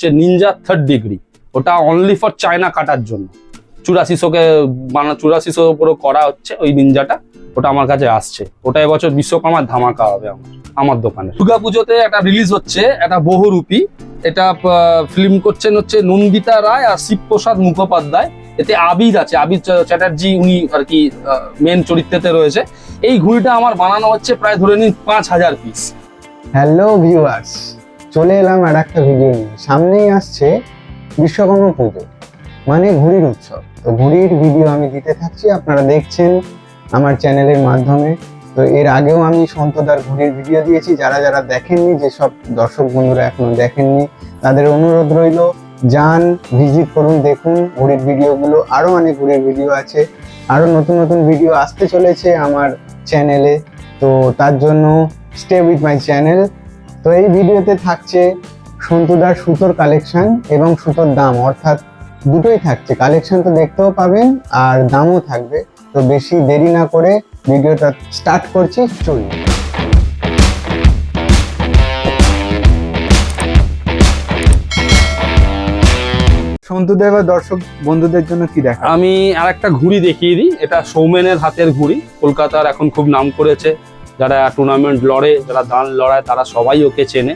হচ্ছে Ninja 3rd degree, ওটা only for China কাটার জন্য। 8400কে 8400 উপরে করা হচ্ছে ওই নিনজাটা, ওটা আমার কাছে আসছে। ওটা এবছর বিশ্বকর্মার ধামাকা হবে আমার দোকানে। দুর্গাপুজোতে একটা রিলিজ হচ্ছে, একটা বহুরূপী, এটা ফিল্ম করছেন হচ্ছে নন্দিতা রায় আর শিবপ্রসাদ মুখোপাধ্যায়। এতে আবিদ আছে, আবিদ চ্যাটার্জি, উনি আর কি মেন চরিত্রেতে রয়েছে। এই ঘুড়িটা আমার বানানো হচ্ছে প্রায় ধরে নিন 5000 পিস। হ্যালো ভিউয়ার্স, চলে এলাম আর একটা ভিডিও নিয়ে। সামনেই আসছে বিশ্বকর্মা পুজো, মানে ঘুড়ির উৎসব। তো ঘুড়ির ভিডিও আমি দিতে থাকছি, আপনারা দেখছেন আমার চ্যানেলের মাধ্যমে। তো এর আগেও আমি সন্তদার ঘুড়ির ভিডিও দিয়েছি। যারা যারা দেখেননি, যেসব দর্শক বন্ধুরা এখনো দেখেননি, তাদের অনুরোধ রইল, যান ভিজিট করুন, দেখুন ঘুড়ির ভিডিওগুলো। আরও অনেক ঘুড়ির ভিডিও আছে, আরও নতুন নতুন ভিডিও আসতে চলেছে আমার চ্যানেলে। তো তার জন্য স্টে উইথ মাই চ্যানেল। তো এই ভিডিওতে থাকছে সন্তুদার সুতোর কালেকশন এবং সুতোর দাম, অর্থাৎ দুটোই থাকছে। কালেকশন তো দেখতেও পাবেন আর দামও থাকবে। তো বেশি দেরি না করে ভিডিওটা স্টার্ট করছি, চলুন। সন্তুদা এবার দর্শক বন্ধুদের জন্য কি দেখা? আমি আর একটা ঘুড়ি দেখিয়ে দিই। এটা সৌমেনের হাতের ঘুড়ি, কলকাতার এখন খুব নাম করেছে। যারা টুর্নামেন্ট লড়ে, যারা দান লড়ায়, তারা সবাই ওকে চেনে।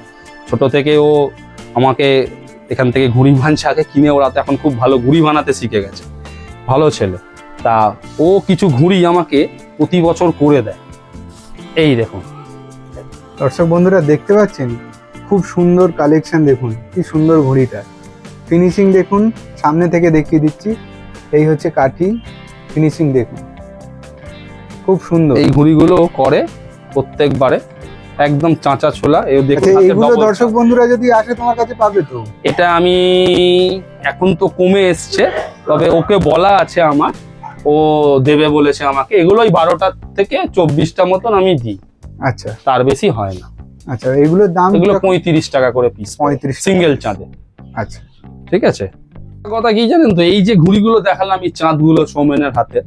ছোট থেকে ও আমাকে এখান থেকে ঘুড়ি বানছে, আগে কিনে ওরা তো এখন খুব ভালো ঘুড়ি বানাতে শিখে গেছে, ভালো ছেলে। তা ও কিছু ঘুড়ি আমাকে প্রতি বছর করে দেয়। এই দেখুন দর্শক বন্ধুরা দেখতে পাচ্ছেন, খুব সুন্দর কালেকশন। দেখুন কি সুন্দর ঘড়িটা, ফিনিশিং দেখুন, সামনে থেকে দেখিয়ে দিচ্ছি। এই হচ্ছে কাঠি, ফিনিশিং দেখুন, খুব সুন্দর। এই ঘুড়িগুলো করে প্রত্যেকবারে, একদম চাঁচা ছোলা। এই দেখুন এইগুলো দর্শক বন্ধুরা যদি আসে তোমার কাছে পাবে তো? এটা আমি এখন তো কমে এসছে, তবে ওকে বলা আছে আমার, ও দেবে বলেছে আমাকে। এগুলো ওই 12টা থেকে 24টা মতন আমি দিই। আচ্ছা, তার বেশি হয় না। আচ্ছা, এগুলোর দাম? এগুলো 35 টাকা করে পিস, 35 সিঙ্গেল চাঁদে। আচ্ছা, ঠিক আছে। কথা কি জানেন তো, এই যে ঘুড়িগুলো দেখালাম, এই চাঁদগুলো সৌমেনের হাতে,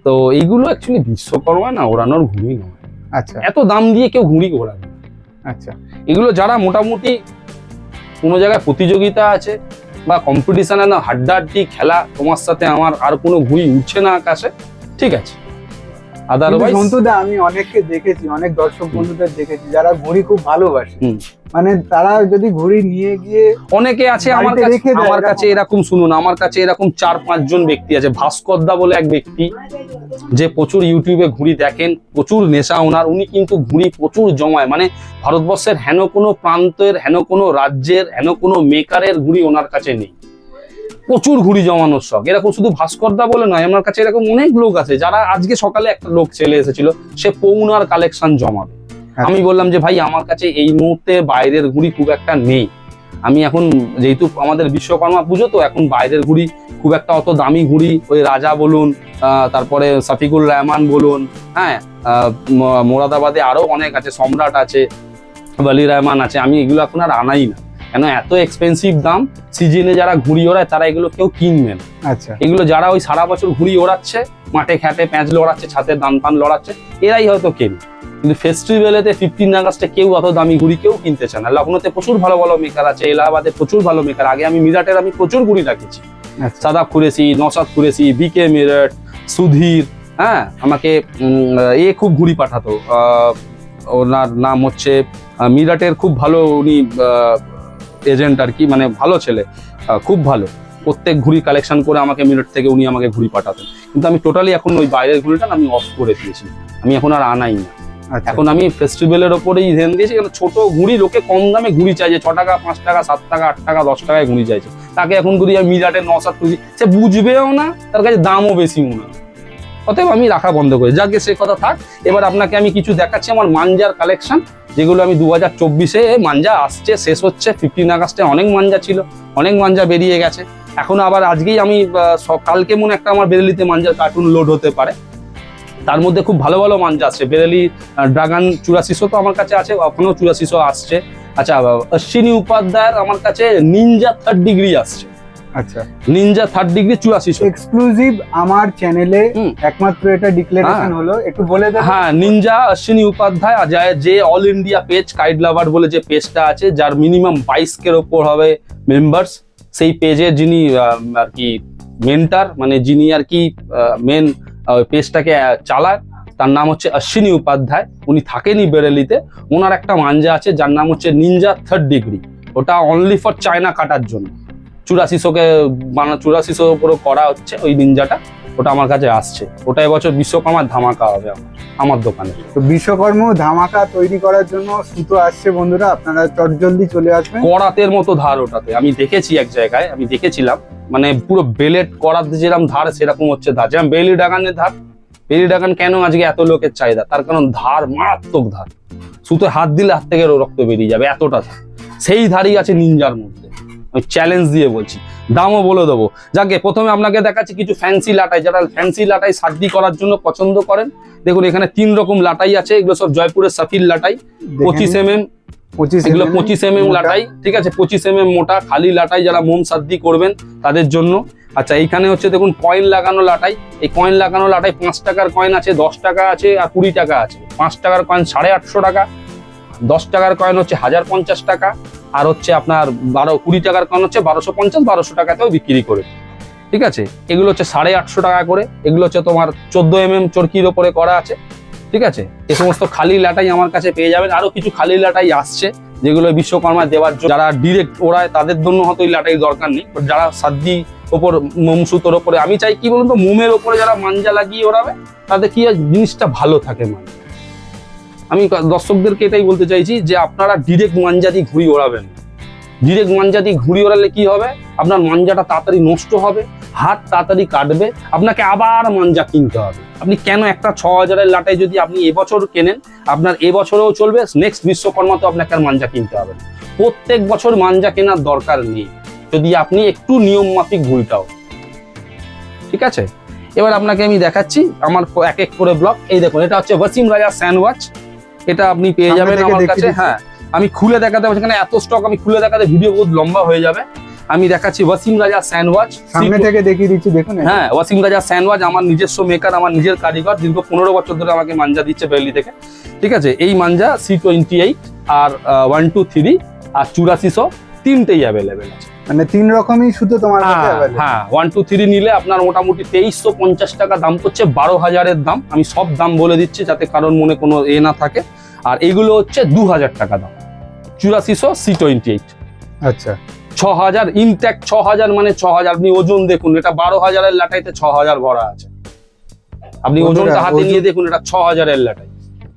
তো এইগুলো অ্যাকচুয়ালি বিশ্বকর্মা না ওড়ানোর ঘুড়ি নয়। আচ্ছা, এত দাম দিয়ে কেউ ঘুড়ি ওড়াবে না। আচ্ছা, এগুলো যারা মোটামুটি কোনো জায়গায় প্রতিযোগিতা আছে বা কম্পিটিশনে না, হাড্ডাহাড্ডি খেলা, তোমার সাথে আমার আর কোনো ঘুড়ি উঠছে না আকাশে, ঠিক আছে। আদারওয়াইজ সন্তুদা আমি অনেককে দেখেছি, অনেক দর্শক বন্ধুদের দেখেছি যারা ঘুড়ি খুব ভালোবাসে। মানে তারা যদি ঘুড়ি নিয়ে গিয়ে, অনেকে আছে আমার বাড়িতে কাছে, রেখে দেয় আমার কাছে এরকম, শুনুন, আমার কাছে এরকম 4-5 জন ব্যক্তি আছে। ভাস্করদা বলে এক ব্যক্তি, যে প্রচুর ইউটিউবে ঘুড়ি দেখেন, প্রচুর নেশা ওনার। উনি কিন্তু ঘুড়ি প্রচুর জমায়, মানে ভারতবর্ষের হেন কোনো প্রান্তের, হেন কোনো রাজ্যের, হেন কোনো মেকারের ঘুড়ি ওনার কাছে নেই। প্রচুর ঘুড়ি জমানোর শখ। এরকম শুধু ভাস্করদা বলে নয়, আমার কাছে এরকম অনেক লোক আছে যারা, আজকে সকালে একটা লোক চলে এসেছিল, সে পৌনার কালেকশন জমাবে। আমি বললাম যে ভাই, আমার কাছে এই মুহূর্তে বাইরের ঘুড়ি খুব একটা নেই। আমি এখন, যেহেতু আমাদের বিশ্বকর্মা পুজো, তো এখন বাইরের ঘুড়ি খুব একটা অত দামি ঘুড়ি, ওই রাজা বলুন, তারপরে শফিকুর রহমান বলুন, হ্যাঁ, মোরাদাবাদে আরো অনেক আছে, সম্রাট আছে, বলি রহমান আছে, আমি এগুলো এখন আর আনাই না। কেন, এত এক্সপেন্সিভ দাম। সিজনে যারা ঘুড়ি ওড়ায় তারা এগুলো কেউ কিনবে না। আচ্ছা, এগুলো যারা ওই সারা বছর ঘুড়ি ওড়াচ্ছে, মাঠে ঘাটে প্যাঁচ লড়াচ্ছে, ছাতে দান পান লড়াচ্ছে, এরাই হয়তো কেনে। কিন্তু ফেস্টিভ্যালেতে 15 আগস্টে কেউ অত দামি ঘুড়ি কেউ কিনতে চায় না। লখনৌতে প্রচুর ভালো ভালো মেকার আছে, এলাহাবাদে প্রচুর ভালো মেকার। আগে আমি মিরাটের আমি প্রচুর ঘুড়ি রাখেছি, সাদাব কুরেশি, নসাদ কুরেশি, বিকে মিরাট, সুধীর, হ্যাঁ, আমাকে খুব ঘুড়ি পাঠাতো। ওনার নাম হচ্ছে মিরাটের খুব ভালো উনি এজেন্ট আর কি, মানে ভালো ছেলে, খুব ভালো। প্রত্যেক ঘুড়ি কালেকশন করে আমাকে মিরাট থেকে উনি আমাকে ঘুড়ি পাঠাতেন। কিন্তু আমি টোটালি এখন ওই বাইরের ঘুড়িটা আমি অফ করে দিয়েছি, আমি এখন আর আনাই না। এখন আমি ফেস্টিভ্যালের ওপরেই ধ্যান দিয়েছি। কারণ ছোট ঘুড়ি, লোকে কম দামে ঘুড়ি চাইছে, 6 টাকা, 5 টাকা, 7 টাকা, 8 টাকা, 10 টাকায় ঘুড়ি চাইছে। তাকে এখন ঘুড়ি আমি মিরাটের নসাদ খুঁজি, সে বুঝবেও না, তার কাছে দামও বেশি মনে হয়। অতএব আমি রাখা বন্ধ করি। যাকে সে কথা থাক। এবার আপনাকে আমি কিছু দেখাচ্ছি আমার মাঞ্জার কালেকশন, যেগুলো আমি 2024-এ, মাঞ্জা আসছে, শেষ হচ্ছে। 15 আগস্টে অনেক মাঞ্জা ছিল, অনেক মাঞ্জা বেরিয়ে গেছে। এখন আবার আজকেই আমি, কালকে মনে একটা আমার বেরেলিতে মাঞ্জার কার্টুন লোড হতে পারে। তার মধ্যে খুব ভালো ভালো মাঞ্জা আসছে। বেরেলি ড্রাগন 8400 তো আমার কাছে আছে, এখনো 8400 আসছে। আচ্ছা, অশ্বিনী উপাধ্যায়ের আমার কাছে নিনজা 3rd ডিগ্রি আসছে। আচ্ছা, নিনজা 3rd ডিগ্রি 8400। এক্সক্লুসিভ আমার চ্যানেলে একমাত্র এটা ডিক্লারেশন হলো, একটু বলে দেন। হ্যাঁ, নিনজা অশ্বিনী উপাধ্যায় যে অল ইন্ডিয়া পেজ কাইট লাভার বলে যে পেজটা আছে, যার মিনিমাম 22 ওপর হবে মেম্বার্স, সেই পেজে যিনি আর কি মেন্টার, মানে যিনি আর কি মেন পেজটাকে চালায়, তার নাম হচ্ছে অশ্বিনী উপাধ্যায়। উনি থাকেনই বেরেলিতে। ওনার একটা মাঞ্জা আছে যার নাম হচ্ছে নিনজা 3rd ডিগ্রি। ওটা অনলি ফর চায়না কাটার জন্য 8400-কে 8400 উপরে করা হচ্ছে ওই নিনজাটা। ওটা আমার কাছে আসছে। ওটা এবছর বিশ্বকর্মার ধামাকা হবে আমার দোকানে। তো বিশ্বকর্ম ধামাকা তৈরি করার জন্য সুতো আসছে বন্ধুরা, আপনারা চটজলদি চলে আসবেন। করাতের মতো ধার ওটাতে, আমি দেখেছি এক জায়গায়, আমি দেখেছিলাম, মানে পুরো বেলেট করাতে যেরকম ধার সেরকম হচ্ছে ধার। যেমন বেলি ডাগানের ধার। বেলি ডাগান কেন আজকে এত লোকের চাহিদা? তার কারণ ধার মারাত্মক ধার, সুতো হাত দিলে হাত থেকে রক্ত বেরিয়ে যাবে, এতটা ধার। সেই ধারই আছে নিনজার মধ্যে, আমি চ্যালেঞ্জ দিয়ে বলছি। দামও বলে দেবো। যাকে প্রথমে আপনাকে দেখাচ্ছি কিছু ফ্যান্সি লাটাই, যারা ফ্যান্সি লাটাই সার্দি করার জন্য পছন্দ করেন। দেখুন এখানে 3 রকম লাটাই আছে। এগুলো সব জয়পুরের সাফির লাটাই, 25 mm। এগুলো 25 mm লাটাই, ঠিক আছে, 25 mm মোটা খালি লাটাই, যারা মোম সাদ্দি করবেন তাদের জন্য। আচ্ছা, এইখানে হচ্ছে দেখুন কয়েন লাগানো লাটাই। এই কয়েন লাগানো লাটাই 5 টাকার কয়েন আছে, 10 টাকা আছে আর 20 টাকা আছে। 5 টাকার কয়েন 850 টাকা, 10 টাকার কয়েন হচ্ছে 1050 টাকা, আর হচ্ছে আপনার 20 টাকার কয়েন হচ্ছে 1250, 1200 টাকাতেও বিক্রি করে, ঠিক আছে। এগুলো হচ্ছে 850 টাকা করে। এগুলো হচ্ছে তোমার 14 mm চরকির ওপরে করা আছে, ঠিক আছে। এই সমস্ত খালি লাটাই আমার কাছে পেয়ে যাবেন। আরো কিছু খালি লাটাই আসছে যেগুলো বিশ্বকর্মা দেওয়ার জন্য, যারা ডিরেক্ট ওড়ায় তাদের জন্য হয়তো এই লাটাই দরকার নেই, বাট যারা সাদ্দি ওপর মোম সুতোর ওপরে, আমি চাই কি বলুন তো, মোমের ওপরে যারা মাঞ্জা লাগিয়ে ওড়াবে তাদের কি জিনিসটা ভালো থাকে। মানে আমি দর্শকদেরকে এটাই বলতে চাইছি যে আপনারা ডিরেক্ট মাঞ্জা দিয়ে ঘুড়ি ওড়াবেন। ডিরেক্ট মাঞ্জা দিয়ে ঘুড়ি ওড়ালে কি হবে, আপনার মাঞ্জাটা তাড়াতাড়ি নষ্ট হবে, হাত তাড়াতাড়ি কাটবে, আপনাকে আবার মাঞ্জা কিনতে হবে। আপনি কেন একটা 6000-এর লাটাই যদি আপনি এবছর কেনেন, আপনার এবছরেও চলবে, নেক্সট বিশ্বকর্মাতেও আপনাকে আর মাঞ্জা কিনতে হবে না। প্রত্যেক বছর মাঞ্জা কেনার দরকার নেই যদি আপনি একটু নিয়ম মাফিক ঘুড়িটাও, ঠিক আছে। এবার আপনাকে আমি দেখাচ্ছি আমার এক এক করে ব্লক। এই দেখুন, এটা হচ্ছে ওয়াসিম রাজা স্যান্ডওয়াচ। এটা আপনি পেয়ে যাবেন আমার কাছে। হ্যাঁ, আমি খুলে দেখাতে পারছি, এখানে এত স্টক, আমি খুলে দেখাতে ভিডিও বহুত লম্বা হয়ে যাবে। আমি দেখাচ্ছি ওয়াসিম রাজা স্যান্ডওয়াচ, সামনে থেকে দেখিয়ে দিচ্ছি, দেখুন। হ্যাঁ, ওয়াসিম রাজা স্যান্ডওয়াচ আমার নিজস্ব মেকার, আমার নিজের কারিগর, দীর্ঘ 15 বছর ধরে আমাকে মাঞ্জা দিচ্ছে বেরলি থেকে, ঠিক আছে। এই মাঞ্জা C28 আর 123 আর 8400 তিনটেই অ্যাভেলেবেল আছে। মানে 3 রকমই সুতো তোমার কাছে available। হ্যাঁ, 123 নিলে আপনার মোটামুটি 2350 টাকা দাম করছে, 12,000-এর দাম। আমি সব দাম বলে দিচ্ছি যাতে কারোর মনে কোনো না থাকে। আর এগুলো হচ্ছে 2000 টাকা দাম, 8400 C28। আচ্ছা, 6000 ইনট্যাক্ট, 6000 মানে 6000। আপনি ওজন দেখুন, এটা 12,000-এর লাটাইতে 6000 ভরা আছে। আপনি ওজনটা হাতে নিয়ে দেখুন, এটা 6000-এর লাটাই,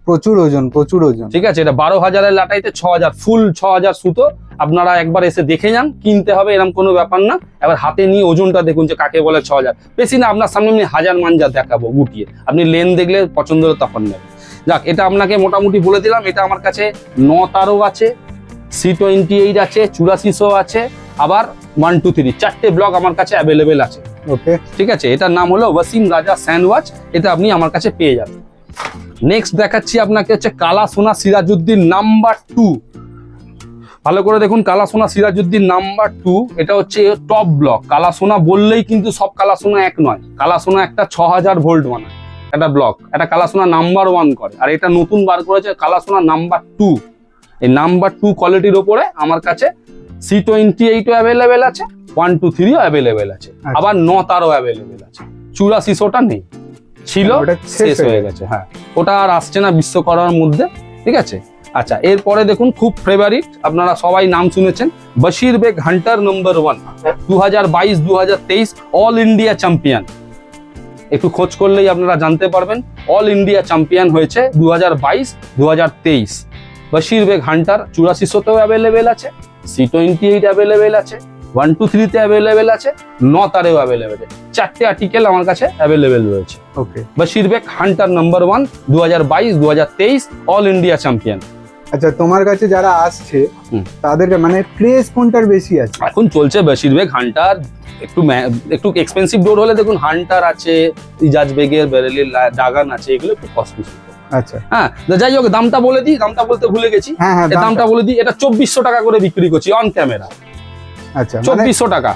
প্রচুর ওজন, প্রচুর ওজন, ঠিক আছে। এটা 12,000-এর লাটাইতে 6000, ফুল 6000 সুতো। আপনারা একবার এসে দেখে যান, কিনতে হবে এরকম কোনো ব্যাপার না। এবার হাতে নিয়ে ওজনটা দেখুন যে কাকে বলে 6000। বেশি না, আপনার সামনে আমি 1000 মাঞ্জা দেখাবো গুটিয়ে, আপনি লেন দেখলে পছন্দ হলে তখন নেবেন। যাক, এটা আপনাকে মোটামুটি বলে দিলাম। এটা আমার কাছে 9 আছে, C28 আছে, 8400 আছে, আবার 123, 4টে ব্লক আমার কাছে অ্যাভেলেবেল আছে। ওকে, ঠিক আছে। এটার নাম হলো ওয়াসিম রাজা স্যান্ডওয়াচ। এটা আপনি আমার কাছে পেয়ে যাবেন। নেক্সট দেখাচ্ছি আপনাকে হচ্ছে কালা সোনা সিরাজউদ্দিন নাম্বার 2। ভালো করে দেখুন, কালা সোনা সিরাজউদ্দিন নাম্বার 2। এটা হচ্ছে টপ ব্লক। কালা সোনা বললেই কিন্তু সব কালা সোনা এক নয়। কালা সোনা একটা 6000 ভোল্ট বানায় একটা ব্লক, এটা কালা সোনা নাম্বার 1 করে। আর এটা নতুন বার করেছে কালা সোনা নাম্বার 2। এই নাম্বার 2 কোয়ালিটির ওপরে আমার কাছে C28 অ্যাভেলেবেল আছে, 123 অ্যাভেলেবেল আছে, আবার 9 অ্যাভেলেবেল আছে। 8400টা নেই, ছিল, শেষ হয়ে গেছে। হ্যাঁ, ওটা আর আসছে না বিশ্বকর্মার মধ্যে, ঠিক আছে। আচ্ছা, এরপরে দেখুন খুব ফেভারিট, আপনারা সবাই নাম শুনেছেন, Bashir Beg hunter number 1, 2022-2023 all India champion. একটু খোঁজ করলেই আপনারা জানতে পারবেন, অল ইন্ডিয়া চ্যাম্পিয়ন হয়েছে 2022-2023। বশির বেগ হান্টার 8400তেও অ্যাভেলেবেল আছে, C28 অ্যাভেলেবেল আছে, 123-তে অ্যাভেলেবেল আছে, 9 অ্যাভেলেবেল আছে। 4টে আর্টিকেল আমার কাছে অ্যাভেলেবেল রয়েছে। Okay, Bashir Beg hunter number 1, 2022-2023 all India champion. আচ্ছা, তোমার কাছে যারা আসছে তাদের মানে ক্রেজ কোনটার বেশি আছে? এখন চলছে বশির বেগ হান্টার। একটু এক্সপেন্সিভ ডোর হলে দেখুন হান্টার আছে, ইজাজ বেগের বেরেলি ডাগান আছে, এগুলো একটু কস্টলি। আচ্ছা, হ্যাঁ, যাই হোক, দামটা বলে দিই, দামটা বলতে ভুলে গেছি। হ্যাঁ, দামটা বলে দিই, এটা 2400 টাকা করে বিক্রি করছি অন ক্যামেরা। আচ্ছা, 2400 টাকা।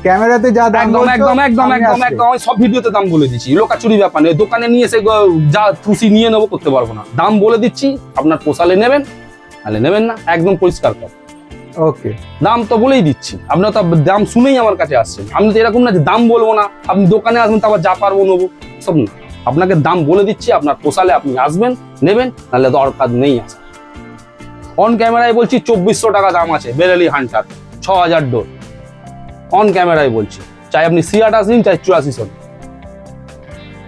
ক্যামেরাতে যা দাম একদম বলছো, একদম একদম সামনে একদম আসবে। একদম আমি সব ভিডিওতে দাম বলে দিচ্ছি, লোকাচুরি ব্যাপার নেই। দোকানে নিয়ে এসে যা খুশি নিয়ে নেবো করতে পারবো না, দাম বলে দিচ্ছি, আপনার পোষালে নেবেন, তাহলে নেবেন না, একদম পরিষ্কার কর। ওকে, দাম তো বলেই দিচ্ছি, আপনার তো দাম শুনেই আমার কাছে আসছেন। আমি তো এরকম না যে দাম বলবো না, আপনি দোকানে আসবেন তো আবার যা পারবো নেবো, সব না। আপনাকে দাম বলে দিচ্ছি, আপনার পোষালে আপনি আসবেন নেবেন, নাহলে দরকার নেই আসা। অন ক্যামেরায় বলছি 2400 টাকা দাম আছে বেরেলি হান্টার, 6000 ডোর। অন ক্যামেরায় বলছি, চাই আপনি 68 নিন, চাই 8400 নিন।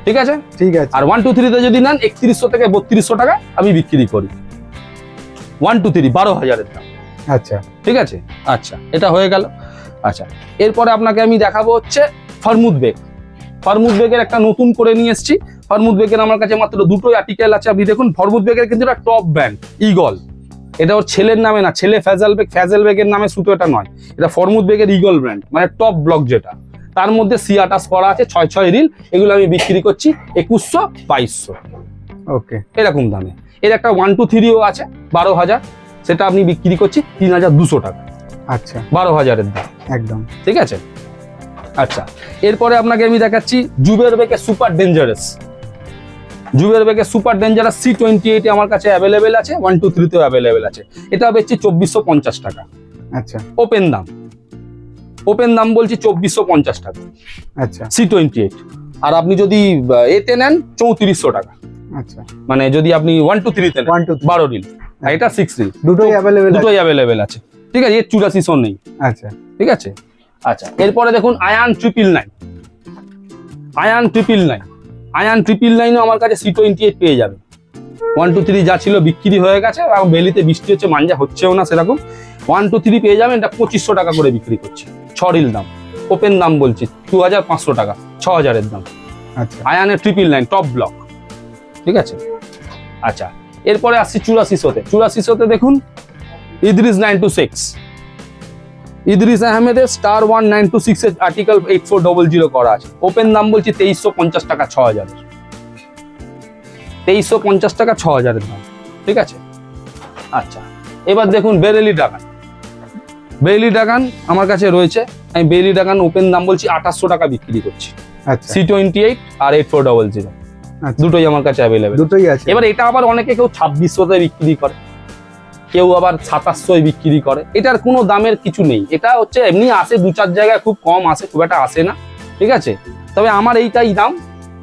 ঠিক আছে? ঠিক আছে। আর 1 2 3 তে যদি নেন 3100 থেকে 3200 টাকা আমি বিক্রি করি। 1 2 3 12,000 এর দাম। আচ্ছা, ঠিক আছে? আচ্ছা, এটা হয়ে গেল। আচ্ছা, এরপরে আপনাকে আমি দেখাবো হচ্ছে ফার্মুদ বেগ। ফার্মুদ বেগের একটা নতুন করে নিয়ে এসেছি। ফার্মুদ বেগের আমার কাছে মাত্র দুটোই আর্টিকেল আছে। আপনি দেখুন, ফার্মুদ বেগের কিন্তু এটা টপ ব্র্যান্ড ইগল। এটা ওর ছেলের নামে না, ছেলে ফ্যাজেল বেগের নামে শুধু এটা নয়, এটা ফার্মুদ বেগের ইগল ব্র্যান্ড, মানে টপ ব্লক যেটা। তার মধ্যে C28 করা আছে, 6 রিল। এগুলো আমি বিক্রি করছি 2100 2200 ওকে, এরকম দামে। এর একটা 1 2 3ও আছে 12,000, সেটা আপনি বিক্রি করছি 3200 টাকা। আচ্ছা, 12,000 এর দাম। একদম ঠিক আছে? আচ্ছা, এরপরে আপনাকে আমি দেখাচ্ছি জুবের বেগে সুপার ডেঞ্জারাস। জুবের বেগে সুপার ডেঞ্জারাস C28 আমার কাছে অ্যাভেলেবেল আছে, 1 2 3 তেও অ্যাভেলেবেল আছে। এটা বেচছি 2450 টাকা আচ্ছা, ওপেন দাম। ওপেন দাম বলছি 2450 টাকা আচ্ছা, C28। আর আপনি যদি এতে নেন 3400 টাকা, আচ্ছা, মানে যদি আপনি 1 2 3 তে নেন 1 2 3 12 রিল, আর এটা 6 রিল, দুটোই অ্যাভেলেবেল আছে। দুটোই অ্যাভেলেবেল আছে। ঠিক আছে? এর 8400 নেই। আচ্ছা, ঠিক আছে? আচ্ছা, এরপরে দেখুন আয়ান 999। আয়ান 999, আয়ান 999ও আমার কাছে C28 পেয়ে যাবে। 1 2 3 যা ছিল বিক্রি হয়ে গেছে, এবং বেলিতে বৃষ্টি হচ্ছে, মাঞ্জা হচ্ছেও না সেরকম। 1 2 3 পেয়ে যাবেন, এটা 2500 টাকা করে বিক্রি করছি, 6 রিল দাম। ওপেন দাম বলছি 2500 টাকা, 6000 এর দাম। আচ্ছা, আয়ানের 999 টপ ব্লক। ঠিক আছে? আচ্ছা, এরপরে আসছি 8400-তে। 8400-তে দেখুন ইদ্রিস 926, ইদ্রিস আহমেদের স্টার 1926 এর আর্টিকেল 8400 করা আছে। ওপেন দাম বলছি 2350 টাকা, 6000 এর। 2350 টাকা 6000 এর দাম। ঠিক আছে? আচ্ছা, এবার দেখুন বেরেলি ড্রাগন। বেরেলি ড্রাগন আমার কাছে রয়েছে, আমি বেরেলি ড্রাগন ওপেন দাম বলছি 2800 টাকা বিক্রি করছি। আচ্ছা, C28 আর 8400 আচ্ছা, দুটোই আমার কাছে অ্যাভেলেবেল। দুটোই আছে। এবার এটা আবার অনেকে কেউ 2600-তে বিক্রি করে, কেউ আবার 2700-এ বিক্রি করে। এটার কোনো দামের কিছু নেই, এটা হচ্ছে এমনি আসে 2-4 জায়গায়, খুব কম আসে, খুব একটা আসে না। ঠিক আছে? তবে আমার এইটাই দাম।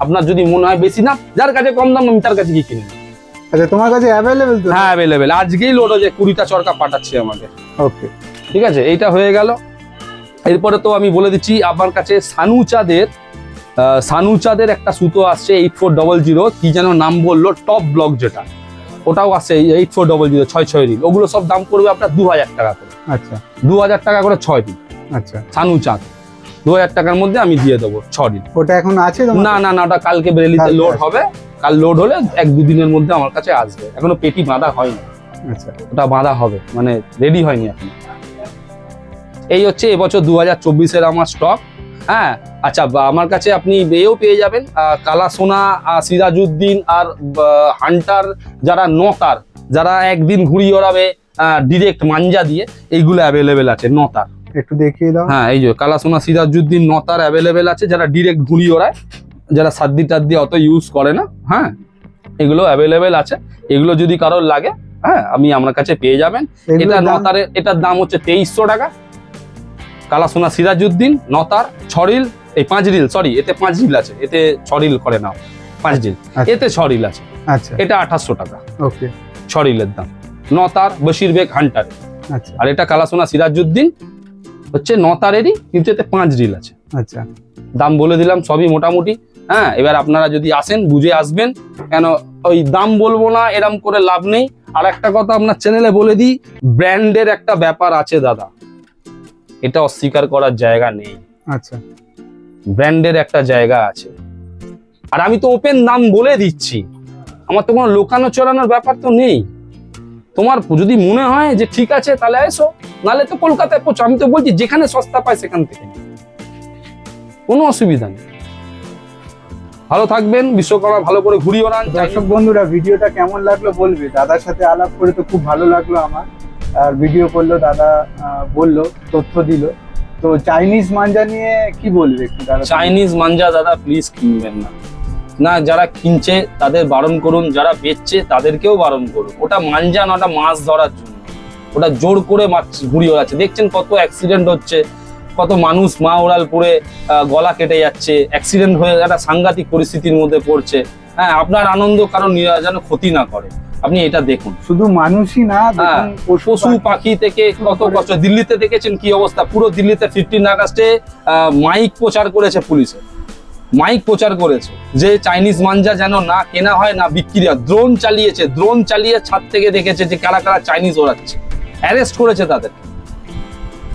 আপনার যদি মনে হয় বেশি দাম, যার কাছে কম দাম আমি তার কাছে গিয়ে কিনে নিই। আচ্ছা, তোমার কাছে অ্যাভেলেবেল তো? হ্যাঁ, অ্যাভেলেবেল। আজকেই লোড হয়ে 20টা চরকা পাঠাচ্ছে আমাকে। ওকে, ঠিক আছে? এইটা হয়ে গেল। এরপরে তো আমি বলে দিচ্ছি, আমার কাছে সানুচাঁদের একটা সুতো আসছে 8400, কি যেন নাম বললো, টপ ব্লক যেটা, ওটাও আসছে 8400, 6 রিল। ওগুলো সব দাম পড়বে আপনার 2000 টাকা করে। আচ্ছা, 2000 টাকা করে 6 রিল আচ্ছা, সানুচাঁদ। 2000 টাকার মধ্যে আমি দিয়ে দেবো 6 রিল। ওটা এখন আছে তোমার? না না না, ওটা কালকে বেরেলিতে কালকে লোড আসবে। হবে। কাল লোড হলে 1-2 দিনের মধ্যে আমার কাছে আসবে। এখনো পেটি বাঁধা হয়নি, আচ্ছা, ওটা বাঁধা হবে, মানে রেডি হয়নি এখন। এই হচ্ছে এবছর 2024-এর আমার স্টক। হ্যাঁ, আচ্ছা, আমার কাছে আপনি এও পেয়ে যাবেন কালা সোনা, সিরাজউদ্দিন আর হান্টার, যারা নতার, যারা একদিন ঘুড়ি ওড়াবে ডিরেক্ট মাঞ্জা দিয়ে, এইগুলো অ্যাভেলেবেল আছে। নতার একটু দেখিয়ে দাও। হ্যাঁ, এই যে কালা সোনা, সিরাজউদ্দিন, নতার অ্যাভেলেবেল আছে, যারা ডিরেক্ট ঘুড়ি ওড়ায়, যারা সাদ্দি টাদ্দি অত ইউজ করে না। হ্যাঁ, এগুলো অ্যাভেলেবেল আছে। এগুলো যদি কারোর লাগে, হ্যাঁ, আমার কাছে পেয়ে যাবেন। এটা এগুলোর দাম? নতারের, এটার দাম হচ্ছে 2300 টাকা। কালা সোনা সিরাজউদ্দিন, নতার 6 রিল, এই 5 রিল, সরি, এতে 5 রিল আছে, এতে 6 রিল করে না, 5 রিল, আচ্ছা। এতে 6 রিল আছে। আচ্ছা, এটা 2800 টাকা, ওকে, 6 রিলের দাম। নতার বশির বেগ হান্টার, আচ্ছা, আর এটা কালা সোনা সিরাজউদ্দিন হচ্ছে নতারেরই, কিন্তু এতে 5 রিল আছে। আচ্ছা, দাম বলে দিলাম সবই মোটামুটি। হ্যাঁ, এবার আপনারা যদি আসেন বুঝে আসবেন, কেন ওই দাম বলবো না এরম করে লাভ নেই। আর একটা কথা আপনার চ্যানেলে বলে দিই, ব্র্যান্ডের একটা ব্যাপার আছে দাদা, এটা অস্বীকার করার জায়গা নেই। আচ্ছা, ব্র্যান্ডের একটা জায়গা আছে। আর আমি তো ওপেন দাম বলে দিচ্ছি, আমার তো কোনো লোকানো চড়ানোর ব্যাপার তো নেই। তোমার যদি মনে হয় যে ঠিক আছে তাহলে এসো, নাহলে তো কলকাতায় পৌঁছো। আমি তো বলছি যেখানে সস্তা পায় সেখান থেকে নিও। কোনো অসুবিধা নেই। ভালো থাকবেন, বিশ্বকর্মা ভালো করে ঘুরি ওড়ান। দর্শক বন্ধুরা, ভিডিওটা কেমন লাগলো বলবে। দাদার সাথে আলাপ করে তো খুব ভালো লাগলো আমার, আর ভিডিও করলো দাদা, বললো, তথ্য দিল। তো তো চাইনিজ মাঞ্জা নিয়ে কি বলবে একটু দাদা? চাইনিজ মাঞ্জা দাদা প্লিজ কিনবেন না। না, যারা কিনছে তাদের বারণ করুন, যারা বেচছে তাদেরকেও বারণ করুন। ওটা মাঞ্জা না, ওটা মাছ ধরার জন্য, ওটা জোর করে মাছ ঘুরি ওড়াচ্ছে। দেখছেন কত অ্যাক্সিডেন্ট হচ্ছে, কত মানুষ মা ওড়াল পরে গলা কেটে যাচ্ছে, অ্যাক্সিডেন্ট হয়ে একটা সাংঘাতিক পরিস্থিতির মধ্যে পড়ছে। হ্যাঁ, আপনার আনন্দ কারণ যেন ক্ষতি না করে, আপনি এটা দেখুন। শুধু মানুষই না, দেখুন পশু পাখি থেকে কত কষ্ট। দিল্লিতে দেখেছেন কি অবস্থা, পুরো দিল্লিতে 15 আগস্টে মাইক প্রচার করেছে পুলিশে, মাইক প্রচার করেছে যে চাইনিজ মাঞ্জা যেন না কেনা হয় না বিক্রি হয়। ড্রোন চালিয়েছে, ড্রোন চালিয়ে ছাদ থেকে দেখেছে যে কারা কারা চাইনিজ ওড়াচ্ছে, অ্যারেস্ট করেছে তাদের।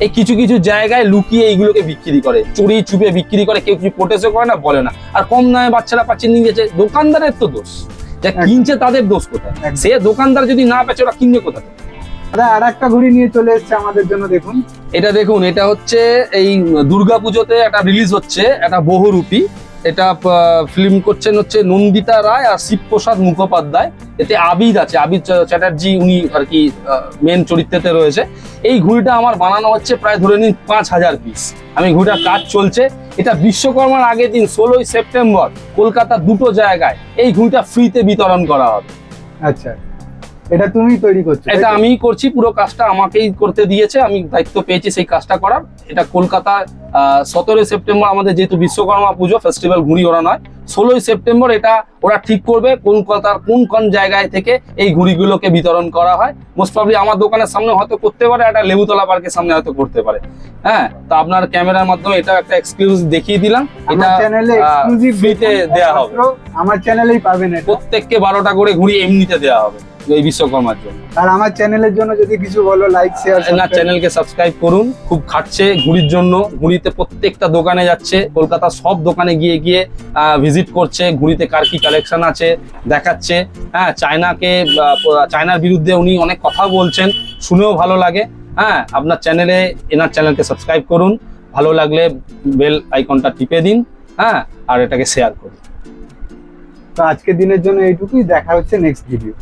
এই কিছু কিছু জায়গায় লুকিয়ে এইগুলোকে বিক্রি করে, চুরি চুপে বিক্রি করে, কেউ কিছু প্রোটেস্টও করে না, বলে না। আর কম দামে বাচ্চারা পাচ্ছে নিয়ে গেছে, দোকানদারের তো দোষ, যা কিনছে তাদের দোষ কোথায়? সে দোকানদার যদি না বেচে ওরা কিনবে কোথা থেকে? দাদা আর একটা ঘড়ি নিয়ে চলে এসেছে আমাদের জন্য, দেখুন। এটা দেখুন, এটা হচ্ছে এই দুর্গাপুজোতে একটা রিলিজ হচ্ছে, একটা বহুরূপী। এটা ফিল্ম করছেন হচ্ছে নন্দিতা রায় আর শিবপ্রসাদ মুখোপাধ্যায়। এতে আবিদ আছে, আবিদ চ্যাটার্জি, উনি আর কি মেন চরিত্রেতে রয়েছে। এই ঘুড়িটা আমার বানানো হচ্ছে প্রায় ধরে নিন 5000 পিস। আমি ঘুড়িটার কাজ চলছে। এটা বিশ্বকর্মার আগের দিন 16ই সেপ্টেম্বর কলকাতার দুটো জায়গায় এই ঘুড়িটা ফ্রিতে বিতরণ করা হবে। আচ্ছা, এটা তুমি তৈরি করছো? এটা আমিই করছি, পুরো কাজটা আমাকেই করতে দিয়েছে, আমি দায়িত্ব পেয়েছি সেই কাজটা করার। এটা কলকাতায় 17ই সেপ্টেম্বর আমাদের যেহেতু বিশ্বকর্মা পুজো ফেস্টিভ্যাল ঘুড়ি ওড়া নয়, 16ই সেপ্টেম্বর এটা ওরা ঠিক করবে কলকাতার কোন কোন জায়গায় থেকে এই ঘুড়িগুলোকে বিতরণ করা হয়। মোস্ট প্রবলি আমার দোকানের সামনে হয়তো করতে পারে, একটা লেবুতলা পার্কের সামনে হয়তো করতে পারে। হ্যাঁ, তো আপনার ক্যামেরার মাধ্যমে এটা একটা এক্সক্লুসিভ দেখিয়ে দিলাম। এটা আমার চ্যানেলে এক্সক্লুসিভ ফ্রিতে দেয়া হবে, আমার চ্যানেলেই পাবেন এটা। প্রত্যেককে 12টা করে ঘুড়ি এমনিতে দেওয়া হবে এই বিশ্বকর্মার জন্য। আর আমার চ্যানেলের জন্য যদি কিছু বলো, লাইক শেয়ার। না, চ্যানেলকে সাবস্ক্রাইব করুন। খুব খাটছে ঘুড়ির জন্য, ঘুড়িতে প্রত্যেকটা দোকানে যাচ্ছে, কলকাতার সব দোকানে গিয়ে গিয়ে ভিজিট করছে, ঘুড়িতে কার কি কালেকশন আছে দেখাচ্ছে। হ্যাঁ, চায়নার বিরুদ্ধে উনি অনেক কথা বলছেন, শুনেও ভালো লাগে। হ্যাঁ, আপনার এনার চ্যানেলকে সাবস্ক্রাইব করুন, ভালো লাগলে বেল আইকনটা টিপে দিন। হ্যাঁ, আর এটাকে শেয়ার করুন। তো আজকের দিনের জন্য এইটুকুই, দেখা হচ্ছে নেক্সট ভিডিও।